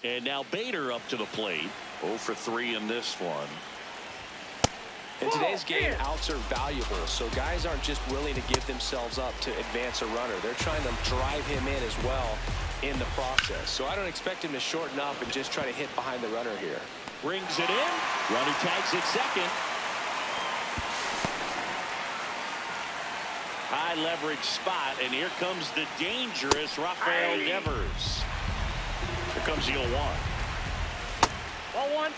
And now Bader up to the plate. 0 for 3 in this one. In today's game, outs are valuable, so guys aren't just willing to give themselves up to advance a runner. They're trying to drive him in as well in the process. So I don't expect him to shorten up and just try to hit behind the runner here. Brings it in. Runner tags at second. High leverage spot, and here comes the dangerous Rafael Devers. Here comes the 0-1. Ball one.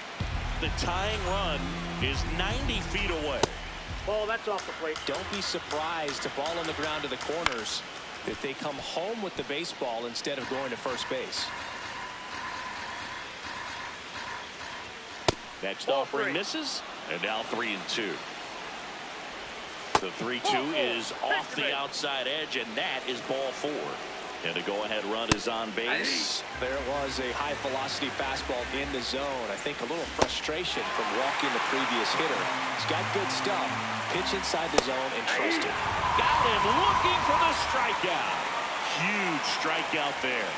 The tying run is 90 feet away. Ball, that's off the plate. Don't be surprised to ball on the ground to the corners if they come home with the baseball instead of going to first base. Next offering misses, and now 3-2. The 3-2 is off the outside edge, and that is ball 4. And a go-ahead run is on base. There was a high-velocity fastball in the zone. I think a little frustration from walking the previous hitter. He's got good stuff. Pitch inside the zone and trust it. Got him looking for the strikeout. Huge strikeout there.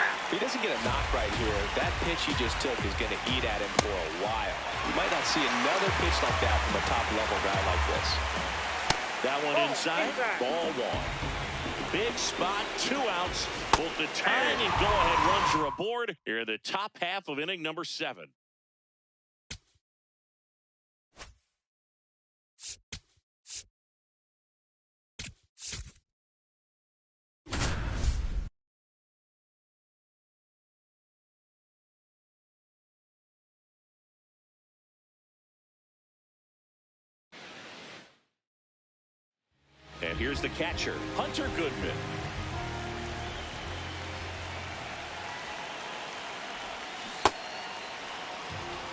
If he doesn't get a knock right here, that pitch he just took is going to eat at him for a while. You might not see another pitch like that from a top-level guy like this. That one inside. Ball 1. Big spot, 2 outs. Both the tying and go-ahead runs are aboard here in the top half of inning number 7. And here's the catcher, Hunter Goodman.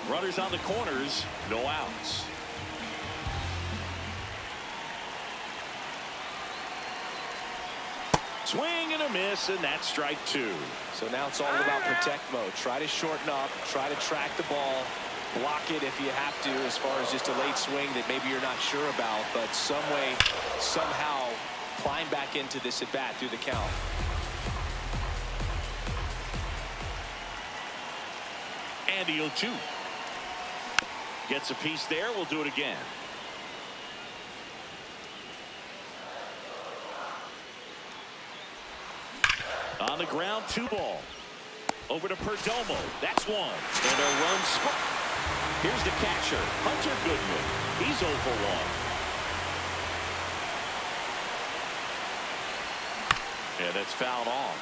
Runners on the corners, no outs. Swing and a miss, and that's strike 2. So now it's all about protect mode. Try to shorten up, try to track the ball, block it if you have to, as far as just a late swing that maybe you're not sure about, but some way, somehow climb back into this at bat through the count. And the 0-2. Gets a piece there. We'll do it again. On the ground, 2 ball. Over to Perdomo. That's 1. And a run spot. Here's the catcher, Hunter Goodman. He's 0 for 1. And that's fouled off.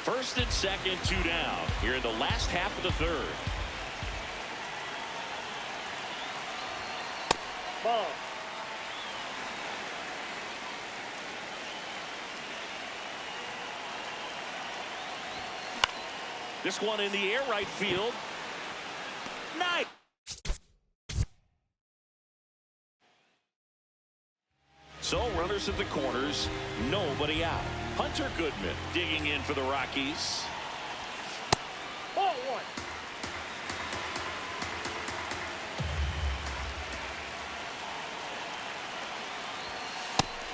First and second, 2 down. Here in the last half of the 3rd. Ball. This one in the air, right field. Nice. So runners at the corners, nobody out. Hunter Goodman digging in for the Rockies. Ball one.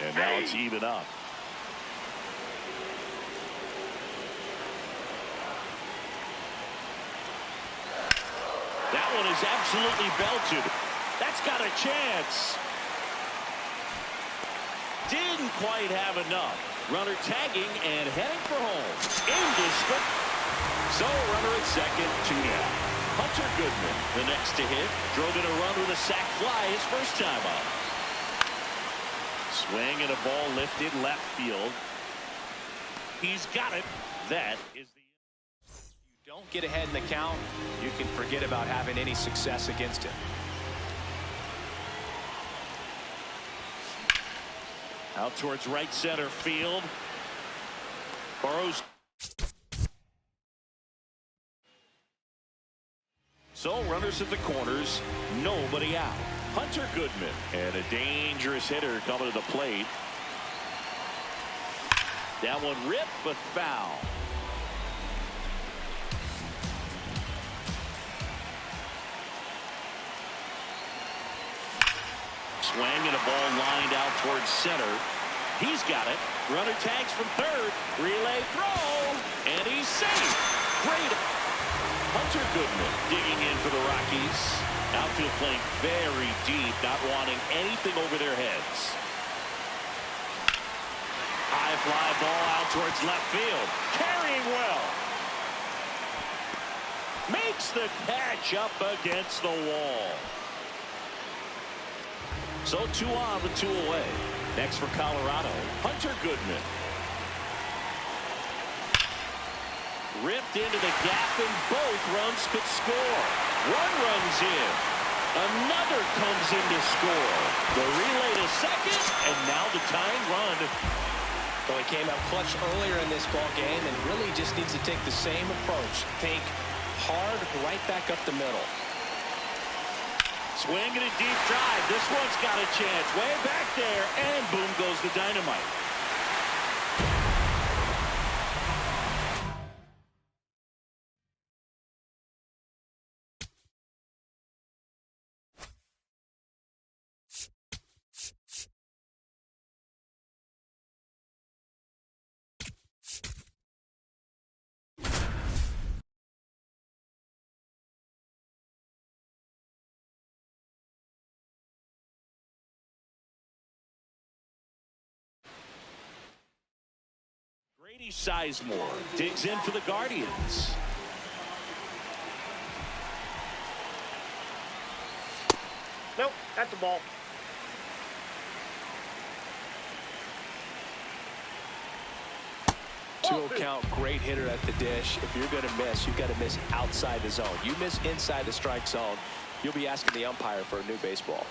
And now it's even up. That one is absolutely belted. That's got a chance. Didn't quite have enough. Runner tagging and heading for home. So runner at second, 2 down. Hunter Goodman, the next to hit, drove in a run with a sac fly his first time up. Swing and a ball lifted left field. He's got it. That is the. You don't get ahead in the count, you can forget about having any success against him. Out towards right center field. Burrows. So runners at the corners, nobody out. Hunter Goodman and a dangerous hitter coming to the plate. That one ripped but foul. Swing and a ball lined out towards center. He's got it. Runner tags from third. Relay throw. And he's safe. Great. Hunter Goodman digging in for the Rockies. Outfield playing very deep, not wanting anything over their heads. High fly ball out towards left field. Carrying well. Makes the catch up against the wall. So 2 on with 2 away. Next for Colorado, Hunter Goodman. Ripped into the gap and both runs could score. One runs in. Another comes in to score. The relay to second, and now the tying run. Well, he came out clutch earlier in this ball game and really just needs to take the same approach. Think hard right back up the middle. Swing and a deep drive. This one's got a chance. Way back there, and boom goes the dynamite. Grady Sizemore digs in for the Guardians. Nope, that's a ball. Two count, great hitter at the dish. If you're going to miss, you've got to miss outside the zone. You miss inside the strike zone, you'll be asking the umpire for a new baseball.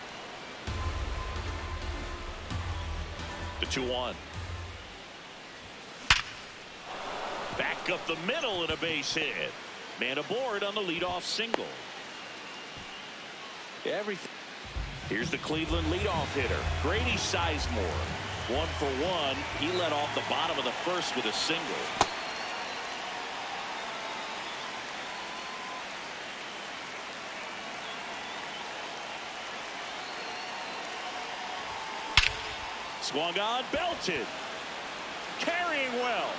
The 2-1. Back up the middle and a base hit. Man aboard on the leadoff single. Everything. Here's the Cleveland leadoff hitter, Grady Sizemore. 1 for 1. He led off the bottom of the first with a single. Swung on, belted. Carrying well.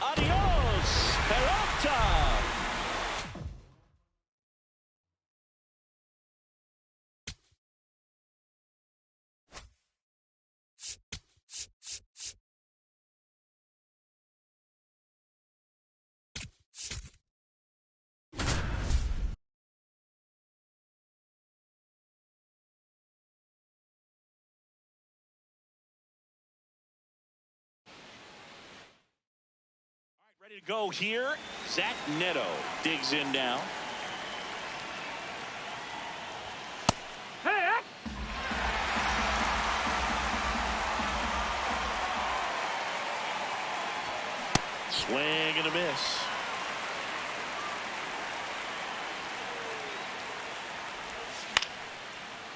Adios, pelota. Ready to go here. Zach Neto digs in now. Hey! Swing and a miss.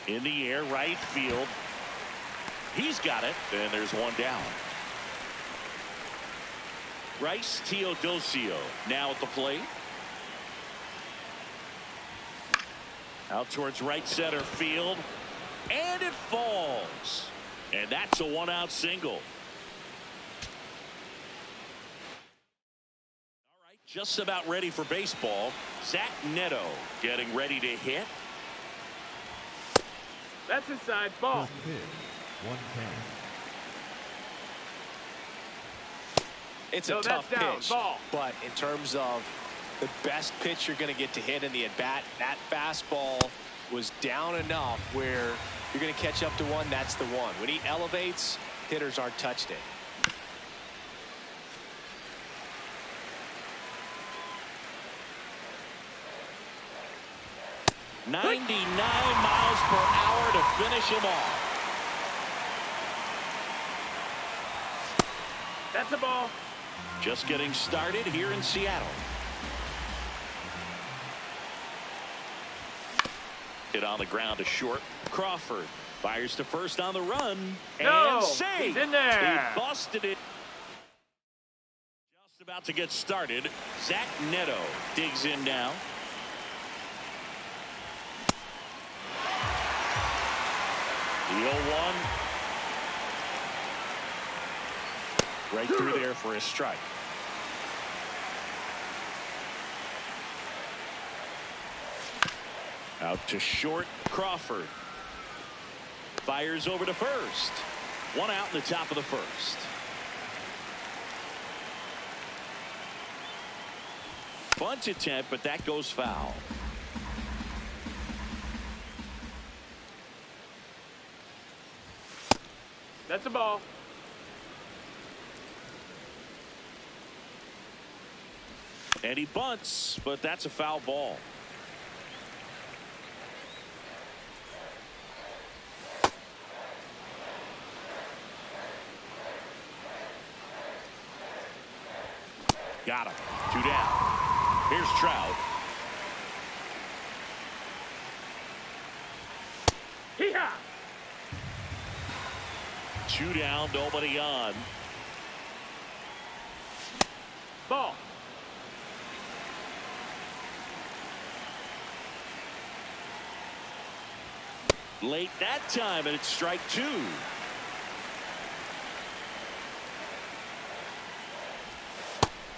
In the air, right field. He's got it, and there's one down. Bryce Teodosio now at the plate. Out towards right center field, and it falls. And that's a one-out single. All right, just about ready for baseball. Zach Neto getting ready to hit. That's inside. Ball. 110. It's a tough down. pitch, Ball. but in terms of the best pitch you're going to get to hit in the at-bat, that fastball was down enough where you're going to catch up to one. That's the one. When he elevates, hitters aren't touched it. .99 miles per hour to finish him off. That's a ball. Just getting started here in Seattle. Hit on the ground to short. Crawford fires to first on the run. No, and safe. he's in there. He busted it. Just about to get started. Zach Neto digs in now. The 0-1. Right through there for a strike. Out to short. Crawford fires over to first. One out in the top of the first. Bunt attempt, but that goes foul. That's a ball. And he bunts, but that's a foul ball. Got him. 2 down. Here's Trout. Hee-haw! 2 down, nobody on. Ball. Late that time, and it's strike 2.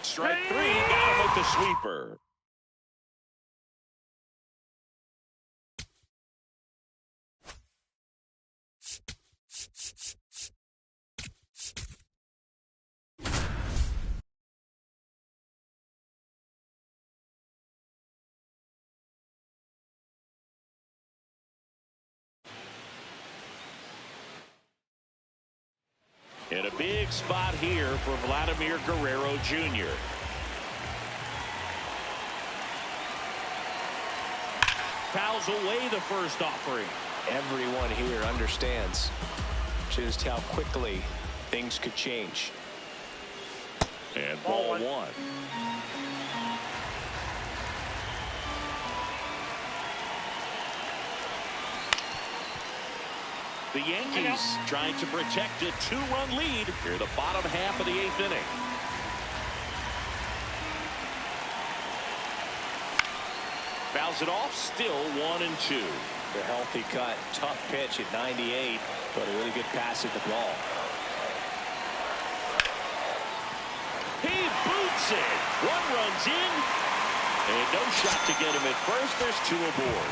Strike 3, got him with the sweeper. And a big spot here for Vladimir Guerrero Jr. Fouls away the first offering. Everyone here understands just how quickly things could change. And ball 1. The Yankees trying to protect a 2-run lead here the bottom half of the 8th inning. Fouls it off, still 1-2. The healthy cut, tough pitch at 98, but a really good pass at the ball. He boots it. 1 runs in, and no shot to get him at first. There's 2 aboard.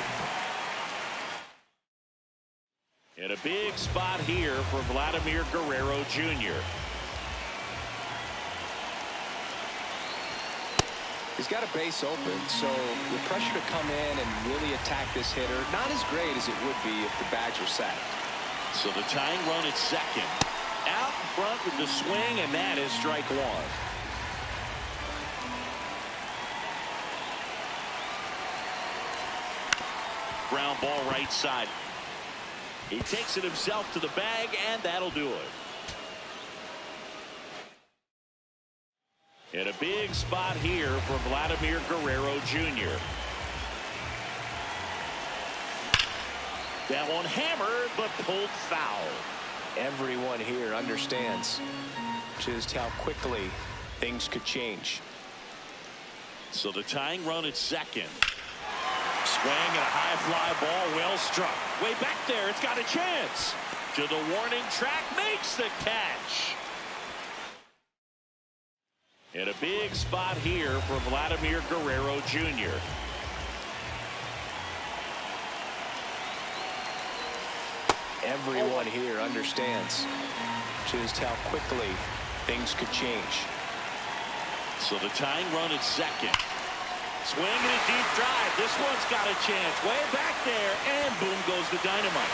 And a big spot here for Vladimir Guerrero Jr. He's got a base open, so the pressure to come in and really attack this hitter, not as great as it would be if the bags were set. So the tying run at second. Out in front with the swing, and that is strike 1. Ground ball right side. He takes it himself to the bag, and that'll do it. And a big spot here for Vladimir Guerrero Jr. That one hammered, but pulled foul. Everyone here understands just how quickly things could change. So the tying run at second. Swing and a high fly ball, well struck. Way back there, it's got a chance. To the warning track, makes the catch. And a big spot here for Vladimir Guerrero Jr. Everyone here understands just how quickly things could change. So the tying run at second. Swing and a deep drive. This one's got a chance. Way back there, and boom goes the dynamite.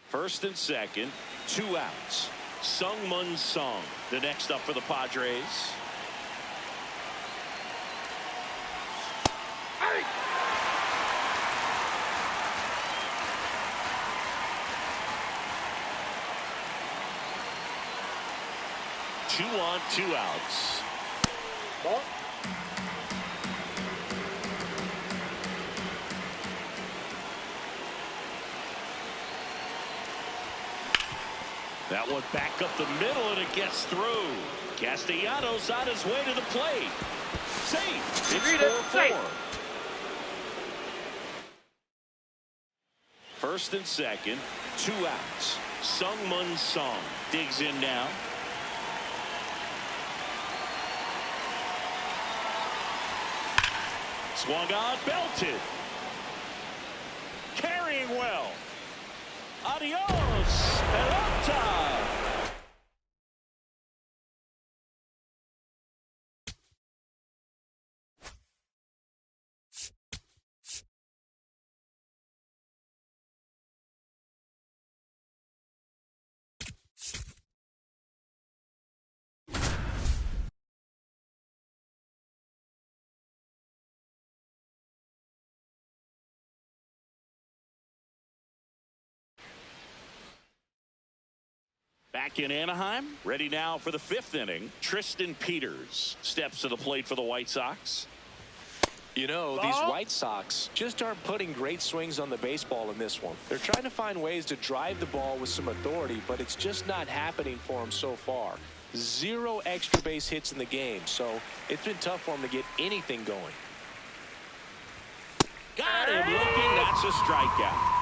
First and second, 2 outs. Sung-Mun Sung, the next up for the Padres. Hey! 2 on, 2 outs. Ball. That one back up the middle, and it gets through. Castellanos on his way to the plate. Safe. It's 4-4. First and second, 2 outs. Sung-Mun Sung digs in now. Swung on, belted. Carrying well. Adios, pelota. Back in Anaheim, ready now for the 5th inning. Tristan Peters steps to the plate for the White Sox. You know, these White Sox just aren't putting great swings on the baseball in this one. They're trying to find ways to drive the ball with some authority, but it's just not happening for them so far. 0 extra base hits in the game, so it's been tough for them to get anything going. Got him looking. That's a strikeout.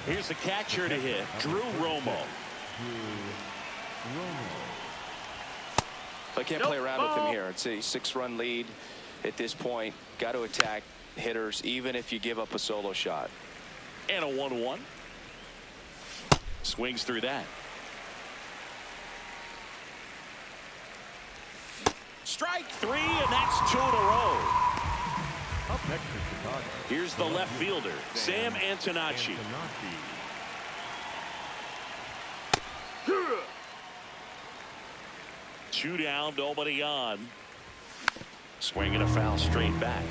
Here's the catcher to hit, Drew Romo. I can't play around with him here. It's a 6-run lead at this point. Got to attack hitters, even if you give up a solo shot. And a 1-1. Swings through that. Strike 3, and that's 2 in a row. Up next is Chicago. Here's the left fielder, Sam Antonacci. 2 down, nobody on. Swinging a foul straight back.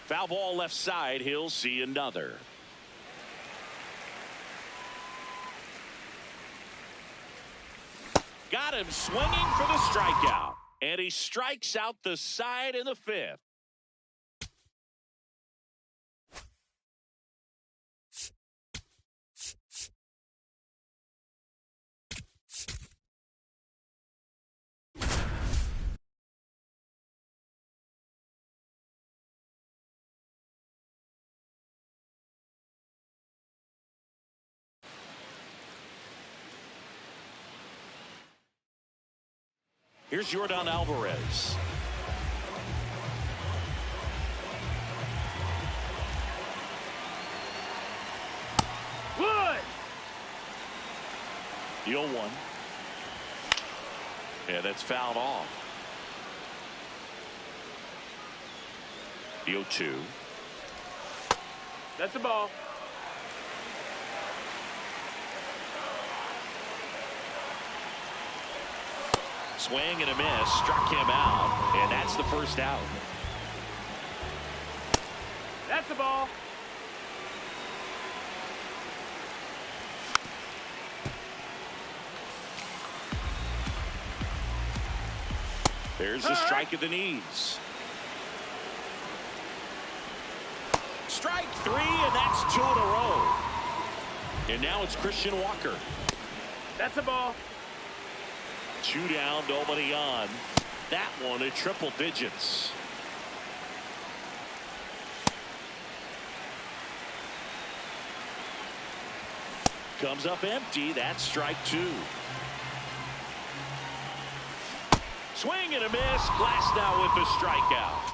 Foul ball left side. He'll see another. Got him swinging for the strikeout. And he strikes out the side in the 5th. Here's Yordan Alvarez. The 0-1. And that's fouled off. The 0-2. That's a ball. Swing and a miss. Struck him out. And that's the first out. That's a ball. There's a strike at the knees. Strike 3, and that's 2 in a row. And now it's Christian Walker. That's a ball. 2 down, nobody on. That one at triple digits. Comes up empty. That's strike 2. Swing and a miss. Glass now with the strikeout.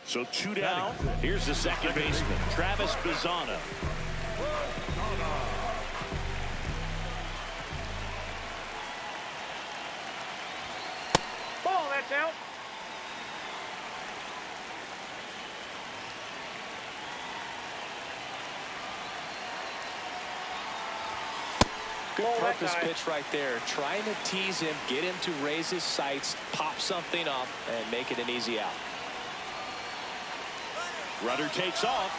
So 2 down. Here's the second baseman, Travis Bazzana. Ball, that's out. Good purpose pitch right there. Trying to tease him, get him to raise his sights, pop something up, and make it an easy out. Runner takes off.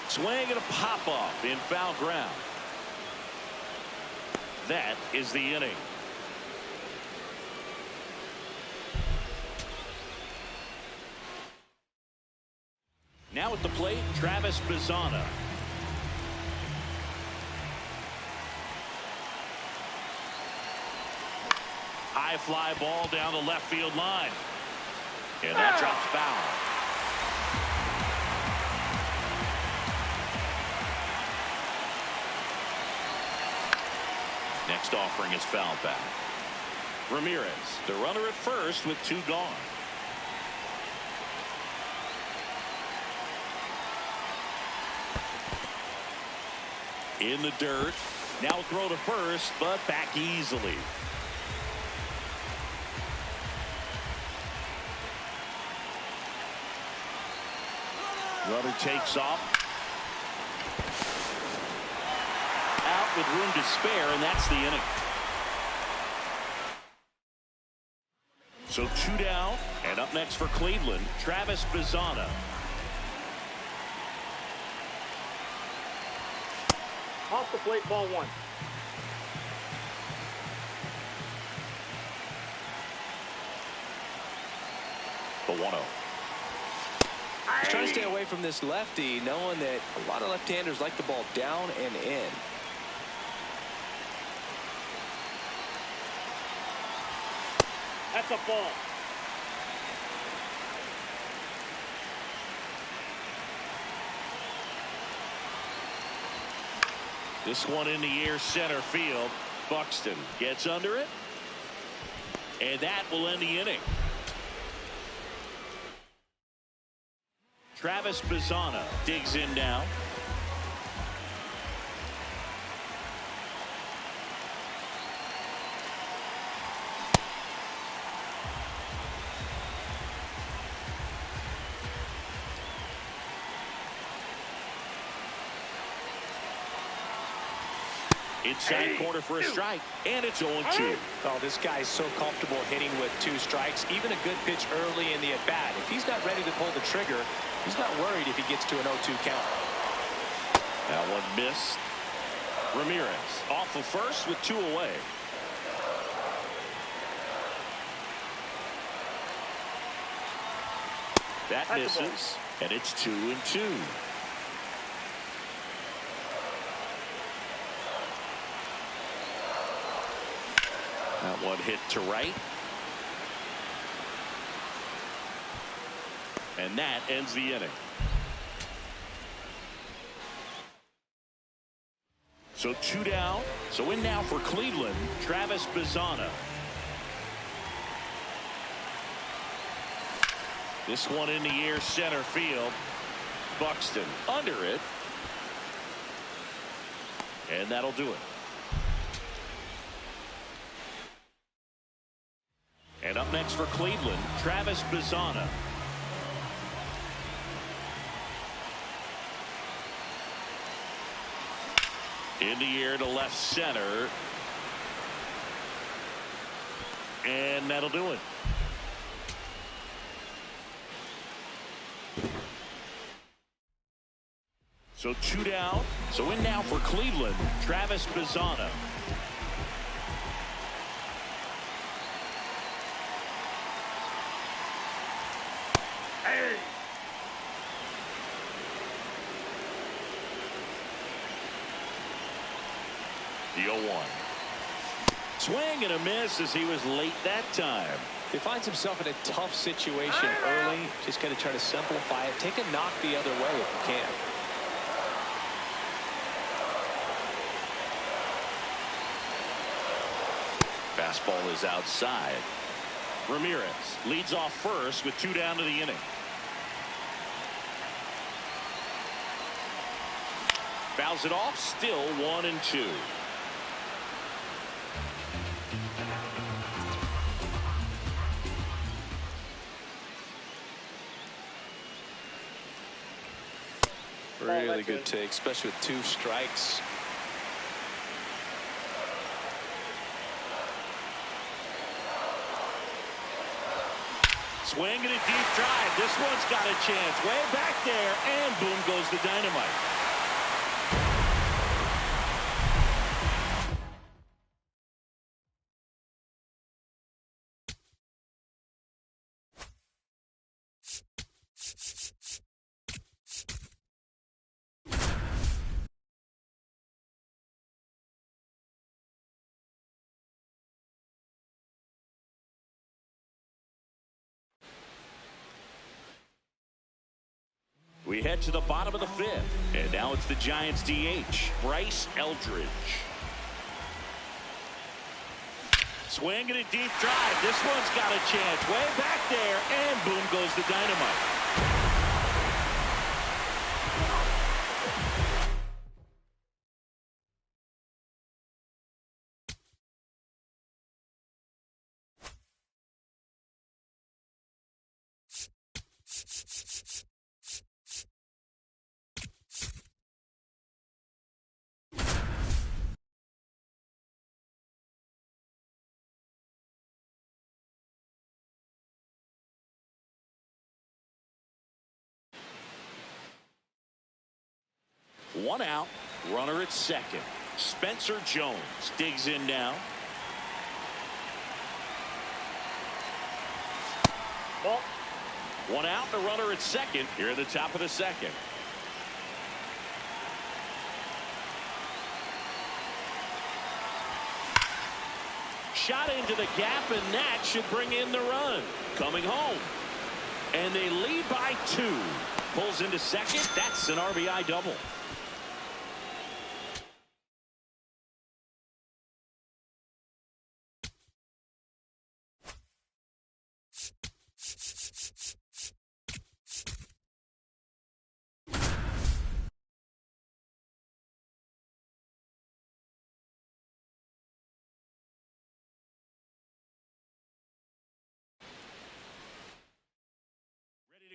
Swing and a pop off in foul ground. That is the inning. Now at the plate, Travis Bazzana. High fly ball down the left field line. And that drops foul. Next offering is foul back. Ramirez, the runner at first with 2 gone. In the dirt. Now throw to first, but back easily. Runner takes off. Out with room to spare, and that's the inning. So 2 down, and up next for Cleveland, Travis Bazzana. Off the plate, ball 1. The 1-0. He's trying to stay away from this lefty, knowing that a lot of left-handers like the ball down and in. That's a ball. This one in the air, center field. Buxton gets under it. And that will end the inning. Travis Bazzana digs in now. Inside corner for a strike, and it's 0-2. Oh, this guy's so comfortable hitting with 2 strikes. Even a good pitch early in the at-bat. If he's not ready to pull the trigger, he's not worried if he gets to an 0-2 count. That one missed. Ramirez off of first with 2 away. That misses, and it's 2-2. That one hit to right. And that ends the inning. So 2 down. So in now for Cleveland, Travis Bazzana. This one in the air, center field. Buxton under it. And that'll do it. And up next for Cleveland, Travis Bazzana. In the air to left center. And that'll do it. So 2 down. So in now for Cleveland, Travis Bazzana. Hey! The 0-1. Swing and a miss as he was late that time. If he finds himself in a tough situation early, just got to try to simplify it. Take a knock the other way if you can. Fastball is outside. Ramirez leads off first with 2 down to the inning. Fouls it off, still 1-2. Really good take, especially with 2 strikes. Swing and a deep drive. This one's got a chance. Way back there, and boom goes the dynamite. We head to the bottom of the 5th, and now it's the Giants DH, Bryce Eldridge. Swing and a deep drive. This one's got a chance. Way back there, and boom goes the dynamite. One out, runner at second. Spencer Jones digs in now. Ball. One out, the runner at second here at the top of the 2nd. Shot into the gap, and that should bring in the run. Coming home. And they lead by 2. Pulls into second. That's an RBI double.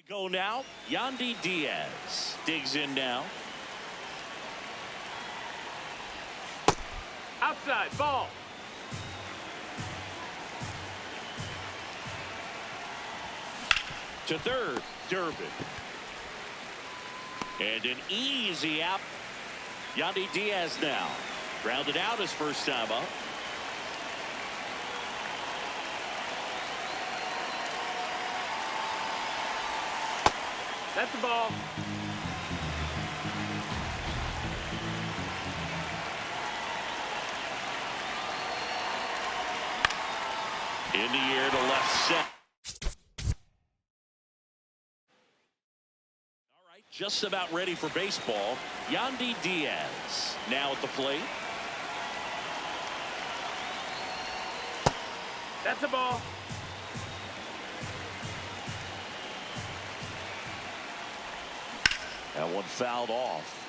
Go now. Yandy Diaz digs in now. Outside, ball. To third, Durbin. And an easy out. Yandy Diaz now. Grounded out his first time up. That's the ball. In the air to left center. All right, just about ready for baseball. Yandy Diaz now at the plate. That's a ball. That one fouled off.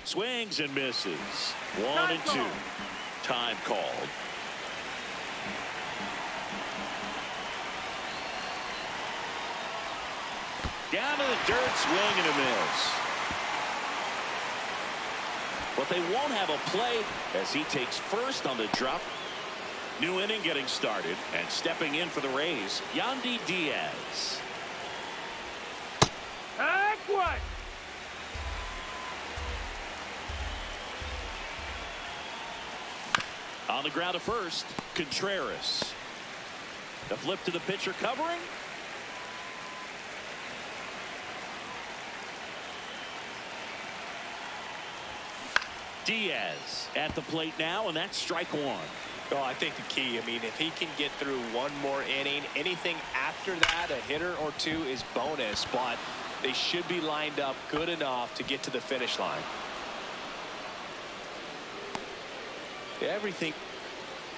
Swings and misses. 1 and 2. Time called. Down to the dirt, swing and a miss. But they won't have a play as he takes first on the drop. New inning getting started, and stepping in for the Rays, Yandy Diaz. Heck what? On the ground to first, Contreras. The flip to the pitcher covering. Diaz at the plate now, and that's strike one. Well, I think the key, I mean, if he can get through one more inning, anything after that, a hitter or two is bonus, but they should be lined up good enough to get to the finish line. Everything.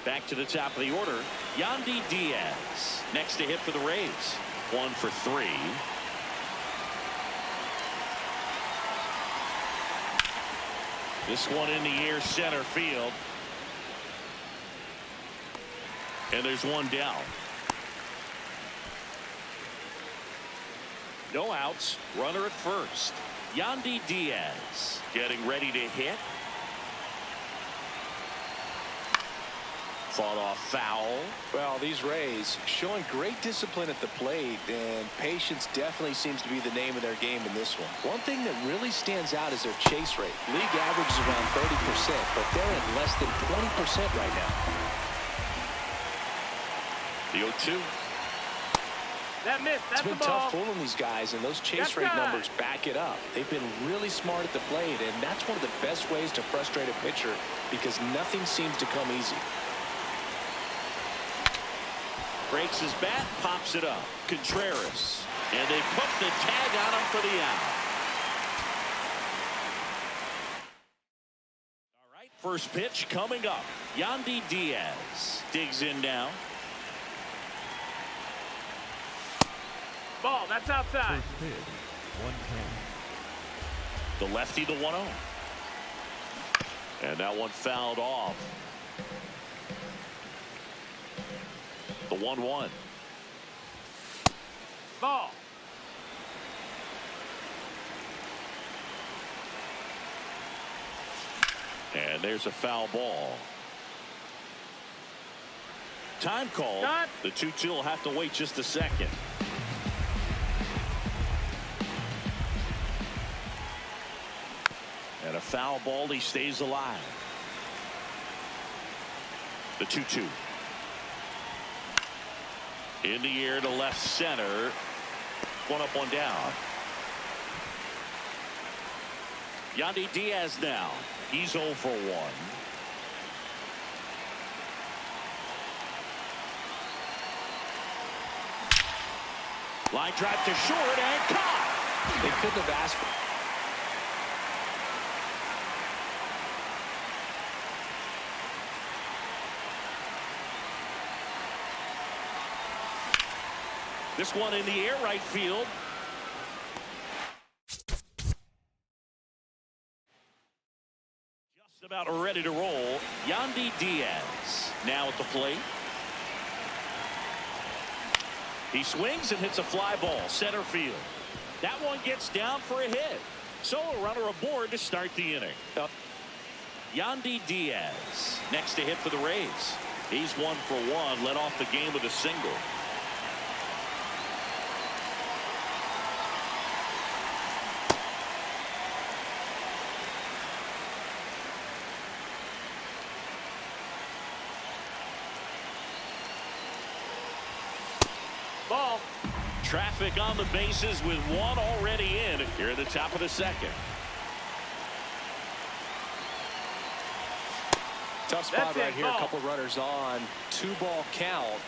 Back to the top of the order, Yandy Diaz. Next to hit for the Rays. 1 for 3. This one in the air, center field. And there's one down. No outs. Runner at first. Yandy Diaz getting ready to hit. Fought off foul. Well, these Rays showing great discipline at the plate, and patience definitely seems to be the name of their game in this one. One thing that really stands out is their chase rate. League average is around 30%, but they're at less than 20% right now. The 0-2. That missed. That's It's been the ball. tough fooling these guys, and those chase rate numbers back it up. They've been really smart at the plate, and that's one of the best ways to frustrate a pitcher because nothing seems to come easy. Breaks his bat, pops it up. Contreras. And they put the tag on him for the out. All right, first pitch coming up. Yandy Diaz digs in now. Ball. That's outside. First pitch, 110. The lefty, the 1-0. And that one fouled off. The 1-1. Ball. And there's a foul ball. Time called. Cut. The 2-2 will have to wait just a second. And a foul ball. He stays alive. The 2-2. In the air to left center. One up, one down. Yandy Diaz now. He's 0 for 1. Line drive to short and caught. They couldn't have asked for. This one in the air, right field. Just about ready to roll. Yandy Diaz now at the plate. He swings and hits a fly ball center field. That one gets down for a hit. So a runner aboard to start the inning. Yandy Diaz next to hit for the Rays. He's 1 for 1, led off the game with a single. Ball. Traffic on the bases with one already in here at the top of the second. Tough spot That's right it, here. A ball. couple runners on. 2-ball count.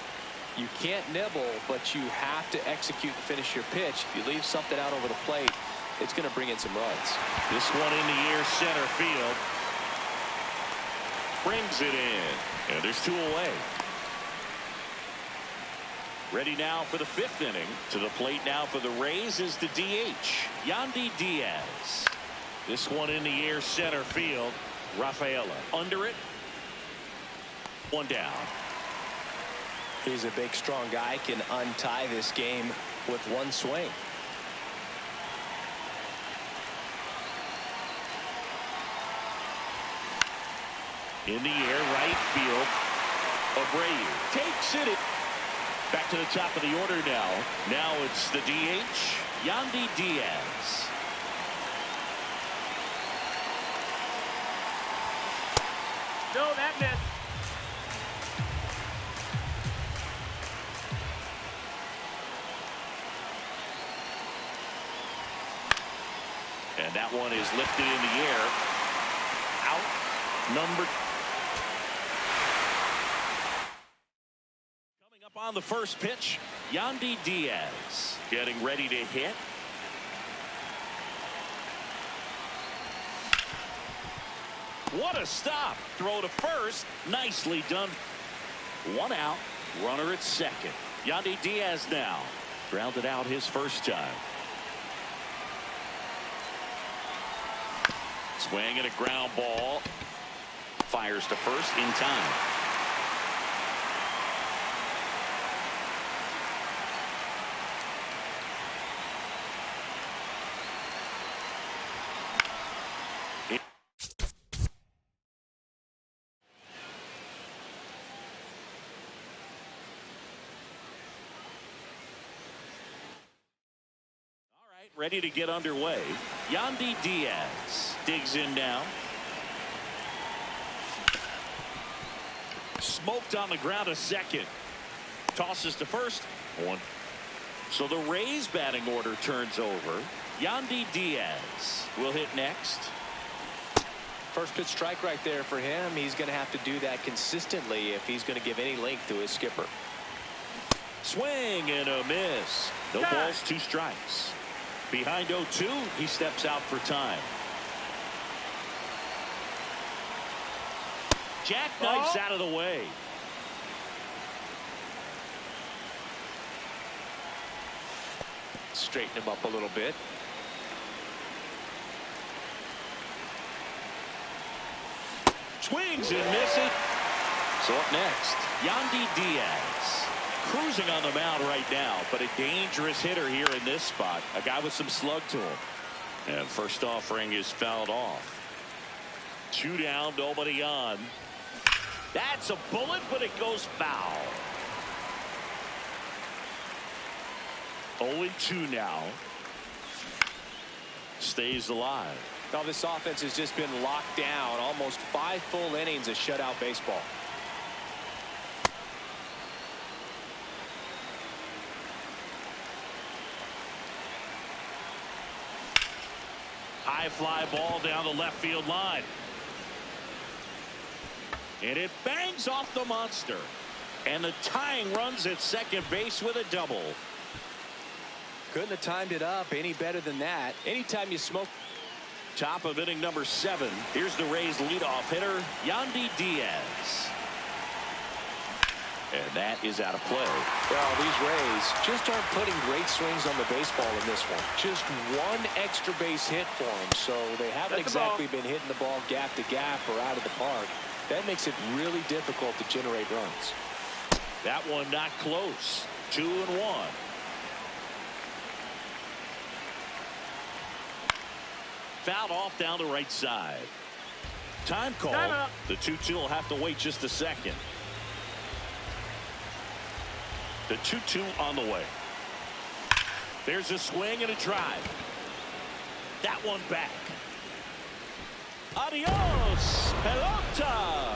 You can't nibble, but you have to execute and finish your pitch. If you leave something out over the plate, it's going to bring in some runs. This one in the air, center field. Brings it in. And there's 2 away. Ready now for the 5th inning. To the plate now for the Rays is the DH, Yandy Diaz. This one in the air, center field. Rafaela under it. 1 down. He's a big, strong guy. Can untie this game with 1 swing. In the air, right field. Abreu takes it. Back to the top of the order now. Now it's the DH, Yandy Diaz. No, that missed. And that one is lifted in the air. Out. Number. Coming up on the first pitch, Yandy Diaz getting ready to hit. What a stop. Throw to first. Nicely done. 1 out. Runner at second. Yandy Diaz now. Grounded out his first time. Swing and a ground ball. Fires to first in time. Ready to get underway. Yandy Diaz digs in now. Smoked on the ground a second. Tosses to first. 1. So the Rays batting order turns over. Yandy Diaz will hit next. First pitch strike right there for him. He's going to have to do that consistently if he's going to give any length to his skipper. Swing and a miss. No balls, 2 strikes. Behind 0-2, he steps out for time. Jackknifes out of the way. Straighten him up a little bit. Swings and misses. So up next, Yandy Diaz. Cruising on the mound right now, but a dangerous hitter here in this spot. A guy with some slug to him. And first offering is fouled off. 2 down, nobody on. That's a bullet, but it goes foul. 0-2 now. Stays alive. Now this offense has just been locked down. Almost 5 full innings of shutout baseball. High fly ball down the left field line. And it bangs off the monster. And the tying runs at second base with a double. Couldn't have timed it up any better than that. Anytime you smoke. Top of inning number 7. Here's the Rays leadoff hitter, Yandy Diaz. And that is out of play. Well, these Rays just aren't putting great swings on the baseball in this one. Just 1 extra base hit for them. So they haven't exactly been hitting the ball gap to gap or out of the park. That makes it really difficult to generate runs. That one not close. 2-1. Fouled off down the right side. Time call. The 2-2 will have to wait just a second. The 2-2 on the way. There's a swing and a drive. That one back. Adios, pelota.